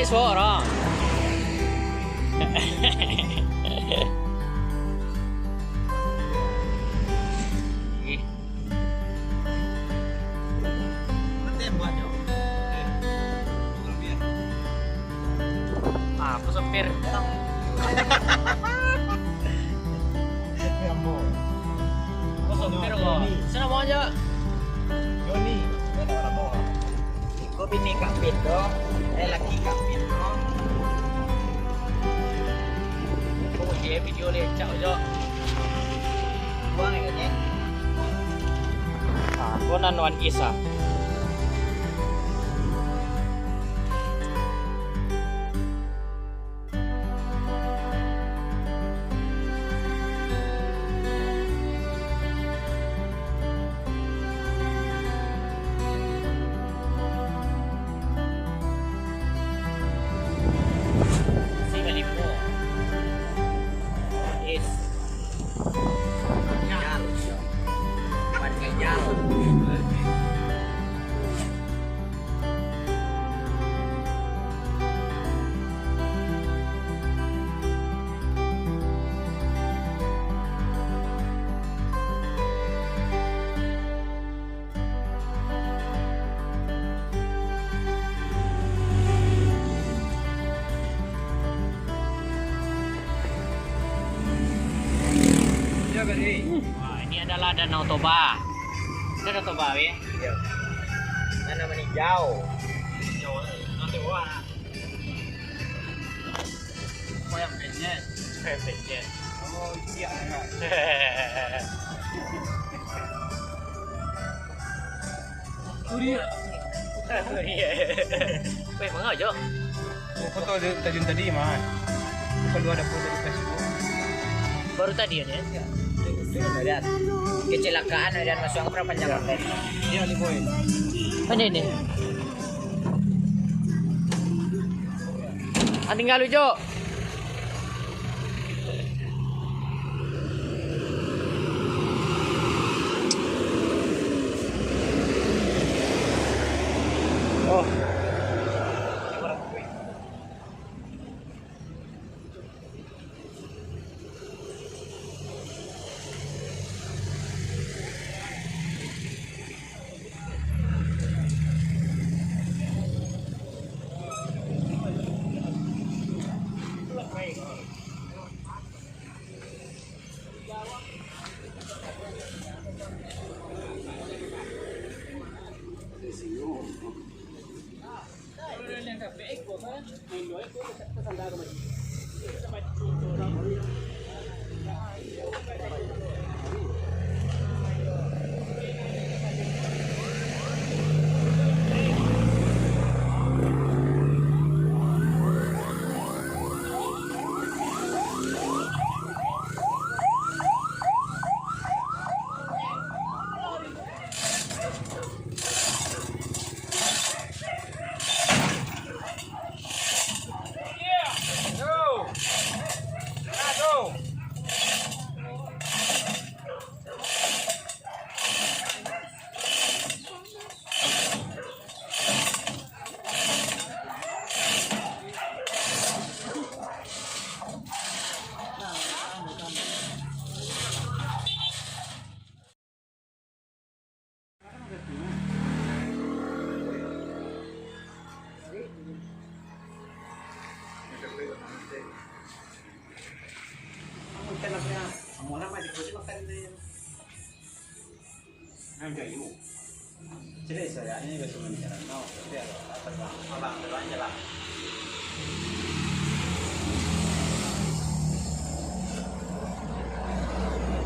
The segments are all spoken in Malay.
Ini suara. Aku sopir. Aku sopir kok. Sana mau aja. Joni, mana orang mau? Kau bini kapit dong, laki kapit dong. Oh iya video lecak aja. Buang ya kan? Aku nanuan kisah. Wah, ini adalah Danau Toba. Danau Toba ya? Iya. Mana meninjau? Nanti wah. Kau yang pencet, pencet. Oh iya. Iya. Weh, mana aja? Foto tajun tadi mah. Kalau ada foto di Facebook. Baru tadi ya? Lihat. Kecelakaan dan Langsuang berapa panjang konten? Iya nih boy. Mana ini? Tinggal lu Jo. Oh. Jadi saya ini gak cuma jalan, no, tapi ada terbang jalan.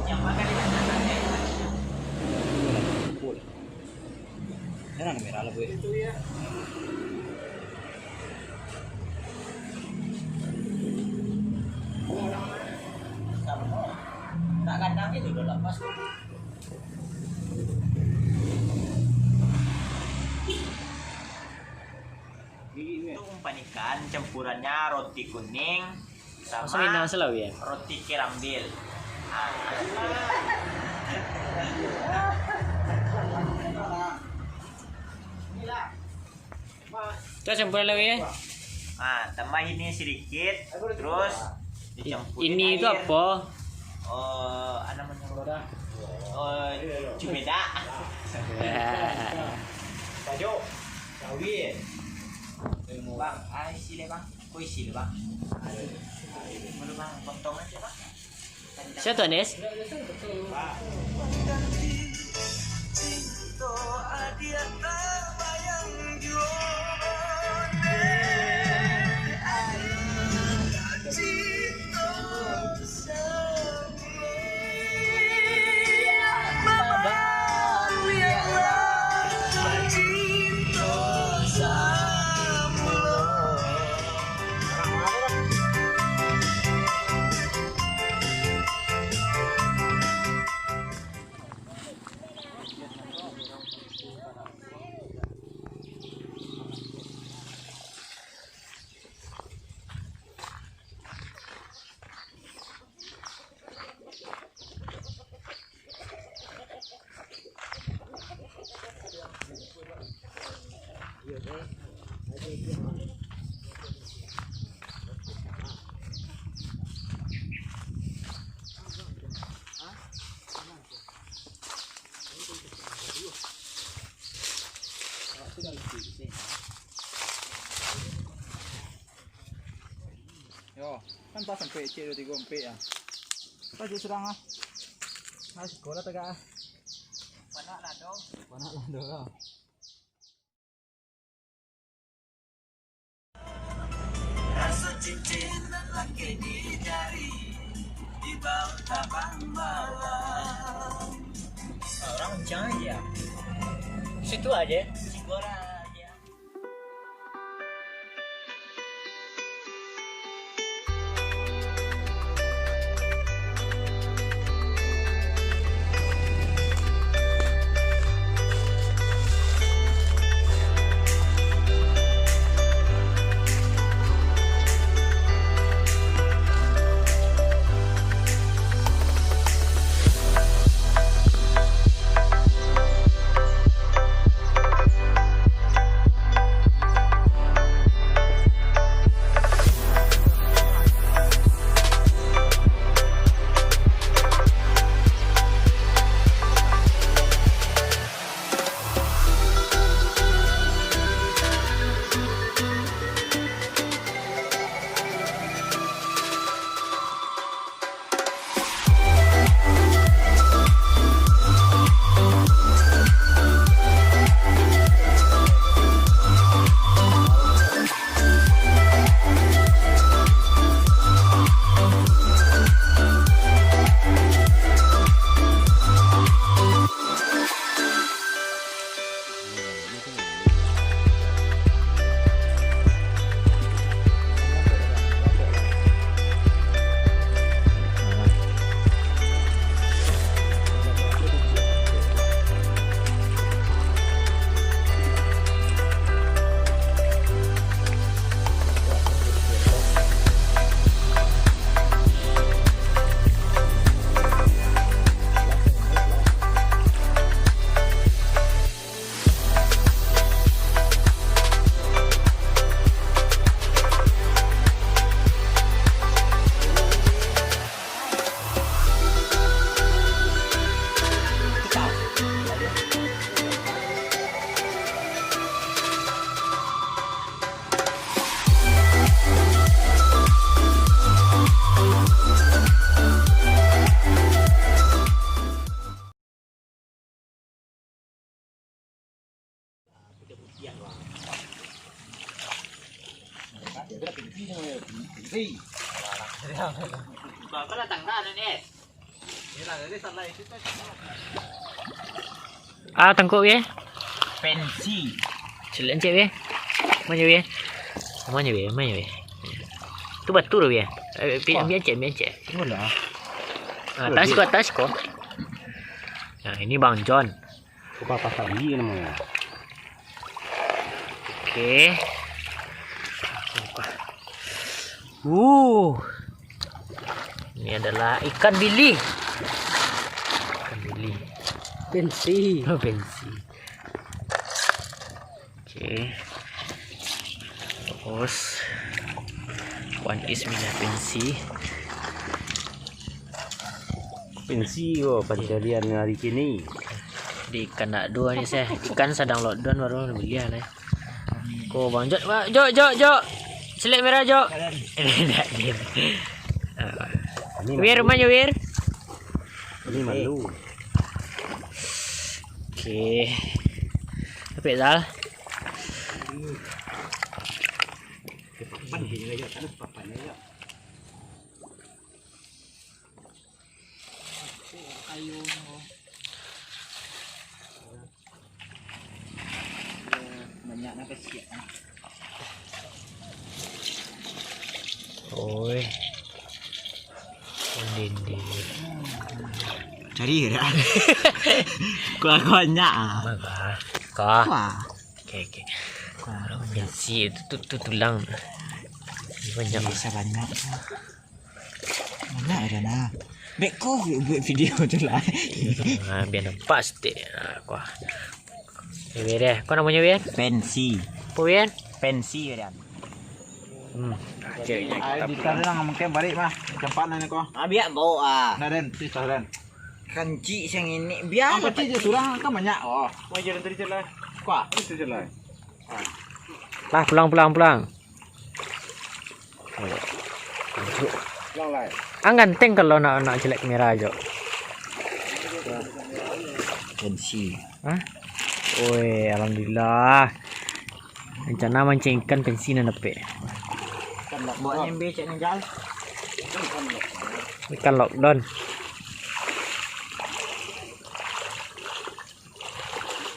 Yang makan di sana ya. Jangan merah lah boy. Itu ya. Tak kandang itu udah lepas. Itu umpan ikan campurannya roti kuning sama roti kerambil. Kita campuran lagi ya. Ah, tambah ini sedikit, terus dicampurin Ini itu air. apa? Oh, apa namanya? Oh, cubeda. Tajo, kawin. Bang, isi deh bang. Kok isi deh bang? Mana bang, potong aja bang. Siapa tuh Nes? Yo, kan pas sampai C 24 ya. Pas serang ah. Mas sekolah tegak ah. Panak lah dong. Panak lah dong. Rasa cincin lelaki di jari di bawah tabang malam. Orang kencang aja. Situ aja. Sigora aja. Bapak datang dah Nes. Ah tangkuk ye. Pensi. Selain cek ye. Mana ye? Mana ye? Mana ye? Tu betul ye. Biar cek. Mula. Tas ko. Nah, ini Bang John. Buka pasal ini namanya. Oke. Ini adalah ikan bili. Pensi. Oh, pensi. Oke. Terus Puan Ismina pensi. Pensi pencarian hari kini. Di ikan nak dua ni saya. Ikan sedang lockdown baru beli lah. Ko bang jok. Selit merah jok. Tak dia. Wir mana wir? Ini malu. Okey. Apa Zal? Banyak nak kesiap. Oi. Dinding. Cari ke dah? Kuah banyak ah. Kah. Kuah. Okey. Kalau pensi tu tulang. Banyak Bisa banyak. Banyak dah nak. Baik kau buat video tu lah. Biar nampak sikit. Kuah. Wir dia. Kau namanya Wir? Pensi. Apa Wir? Pensi kan. Cik Di sana mungkin balik mah. Cepat nak kau. Biar bau Nah Den, si Dan. Kanci yang ini biar. Apa je surang kan banyak. Oh. Mau jalan tadi jalan. Kuah, itu je lah. Lah pulang. Pulang lah. Ganteng kalau nak jelek kamera aja. Pensi. Hah? Oi, alhamdulillah. Rencana mancing ikan pensi na nape. Buat nyembe cak ngejal. Ikan lockdown.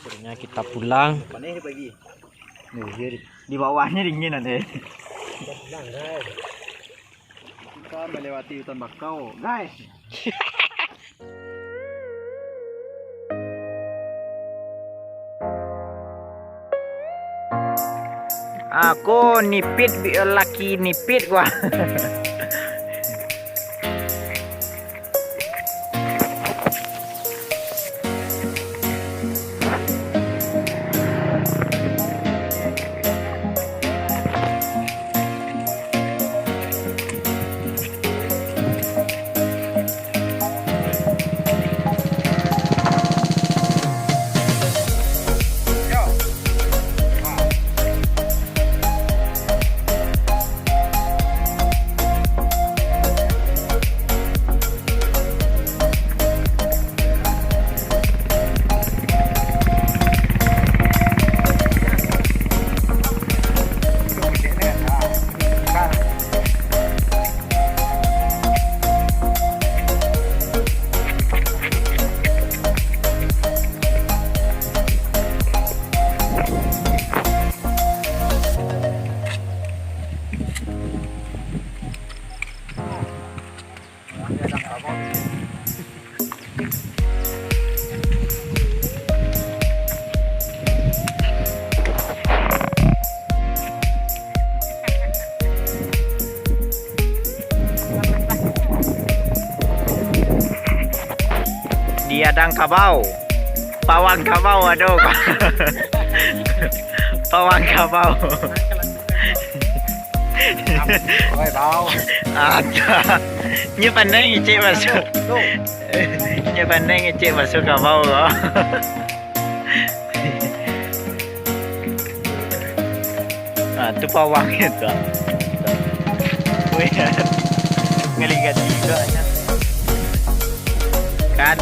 Akhirnya kita pulang. Mana ni pagi? Di bawahnya dingin nanti. Kita melewati hutan bakau, guys. Aku nipit laki nipit gua. Diadang kabau. Pawang kabau aduh. Pawang kabau. Oi, bau. Ada. Như pandai ngecek masuk. Như pandai ngecek masuk kabau kau. Tu pawang itu. Wih. Ngelihat juga kan.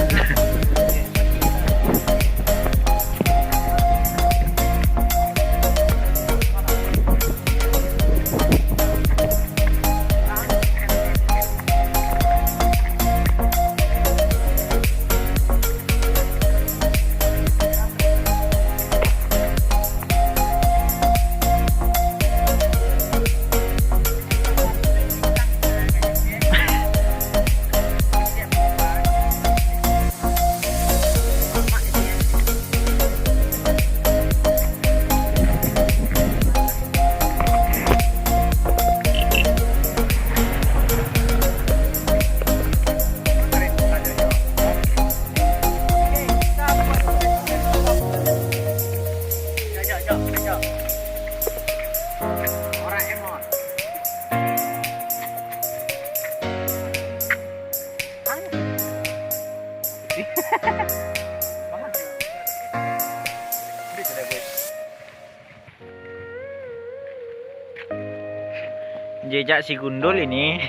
Jejak si gundul ini.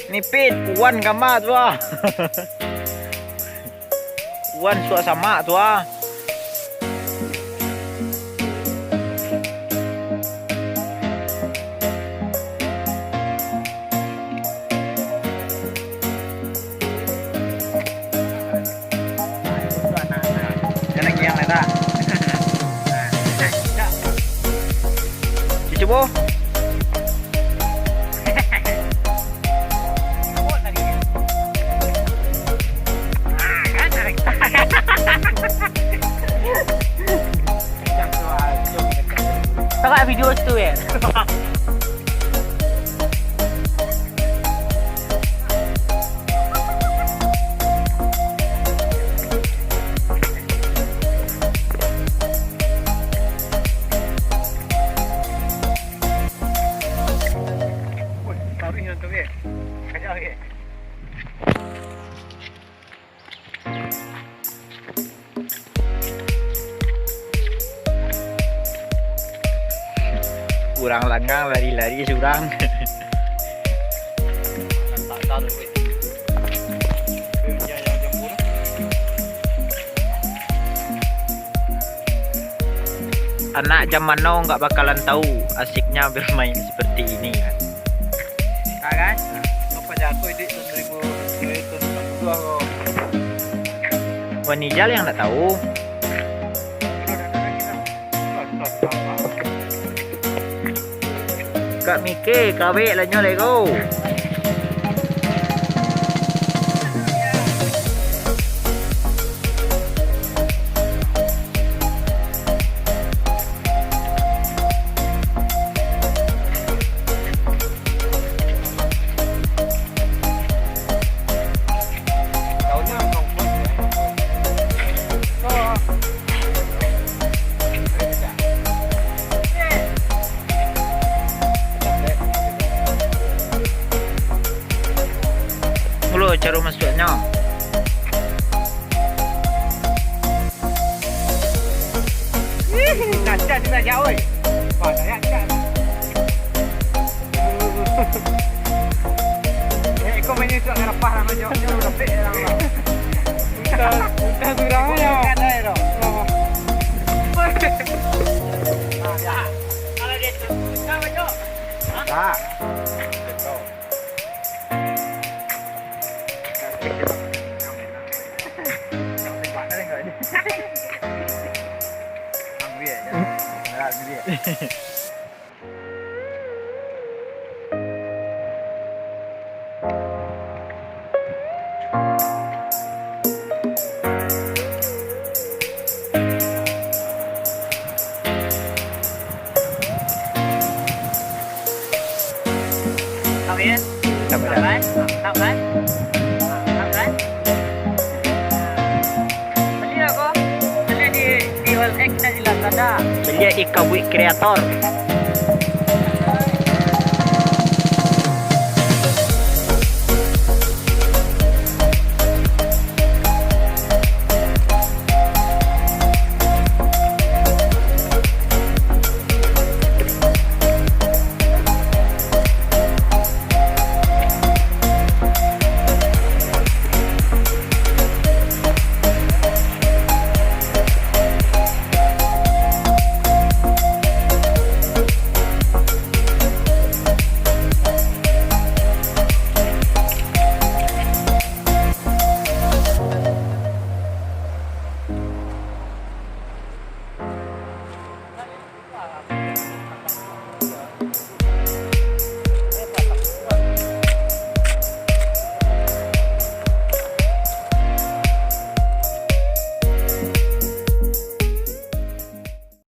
Nipit, puan gambar tu ah. Puan suak sama tu ah. Jangan yang lain tak? Cuba. Tengok video tu ya. Kurang langgang lari-lari curang. Anak zaman now nggak bakalan tahu asiknya bermain seperti ini kan. Kan? Apa jatuh di tahun 2022 kok. Wanijal yang nggak tahu. Kak Mike, Kabuik lah nyolek kau. Mulu cara masuknya. Kacau juga jauh. Banyak kan. Kau main itu agak rapah nama jawabnya udah pek orang. Udah durangnya. Ada itu. Kalau dia tu, kau jawab. Tak. Amin. Sabar. Tahan. Beli aku. Beli di OLX dan di Lazada. Beli di Kabuik Creator.